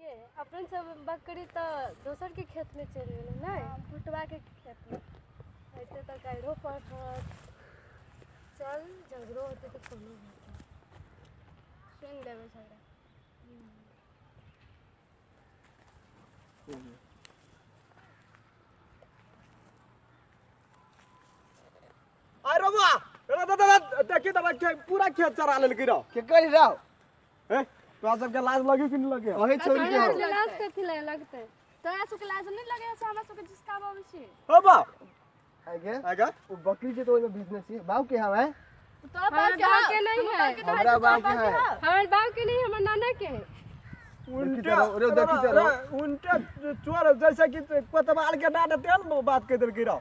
के अपन सब बकरी तो दोसर के खेत में चल गेल नै फुटवा के खेत में ऐसे तो काइरो पर चल झगड़ो होते तो कोनो सुन लेबे झगड़ा अरे वाह दादा देखी त पूरा खेत चरा लेल गिरो के करी रहो ए तोरा सब के लाज लगे कि नहीं लगे ओही छोड़ी के लाज कथि लगते तोरा सब के लाज नहीं लगे से हमरा सब के जिसका बाबू छी हो बा आगे वो बकरी के तो ओमे बिजनेस है बाऊ के हवे तो बाप के नहीं है हमरा बाऊ के है हमारे बाप के नहीं हमर नाना के है उनटे चोर जैसे कि कोतवाल के डांट तेल बात कह देल गिरो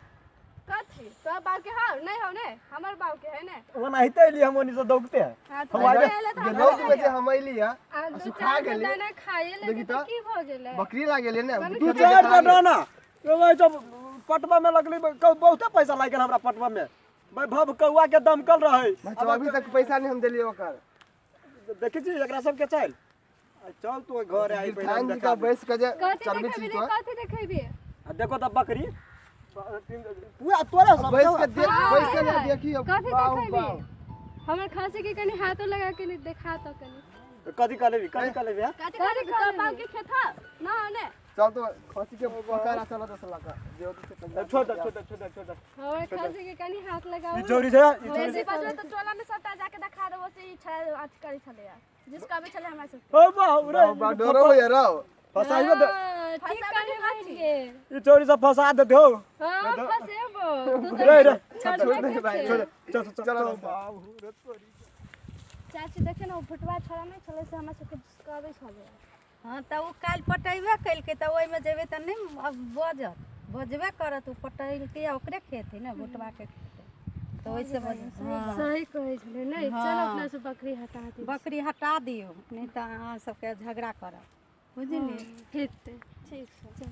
कथि तो बाप के हां नहीं हो ने हमर बाप के है ने ओना हिते लिए हम ओनी से दौगते हैं हमारे गेलौ के बजे हम आइली है सुखा गेले दाना खाए ले तो की भ गेले बकरी ला गेले ने तू चार का दाना ओए तो पटवा में लगली बहुते पैसा लाग गेल हमरा पटवा में भाई भव कौआ के दमकल रहे अब अभी तक पैसा नहीं हम देलिए ओकर देखि छी एकरा सब के चल चल तू घर आई पहले का बैस के जे चलबी छी तो कथि देखैबे देखो त बकरी पूरा तोरा सब बैस के देख बैस के देखी कथि देखैबे हमर खांसी के कनी हाथो लगा के देखा तो कनी कथि कर लेबी कथि तो बाप के खेत ना ने चल तो खांसी के पकड़ा चला 10 लाख जे होती से छोटा हमर खांसी के कनी हाथ लगाओ ई चोरी से वैसे बजवा तो टोला में सबटा जाके दिखा देबो से ई छ आज करी चले यार जिसका भी चले हमरा सब ओ बा रे डरो यार फसाइबो दे ठीक करे हाथी ई चोरी से फसा दे दो हां फसेबो रे छोड़ दे भाई चल बाबू रे चोरी चाची देखे ना फुटवा छोड़ा नहीं चले से हमरा सबके जिसकाबे चले हां त उ काल पटैबे कइल के त ओइ में जेबे त नहीं बजबे करत उ पटैल के ओकरे खेत है ना भुटवा के तो वैसे सही कहे छले नहीं चल अपना से बकरी हटा दे बकरी हटा दियो नहीं त अहाँ सबके झगड़ा करब बुझलिए ठीक है चल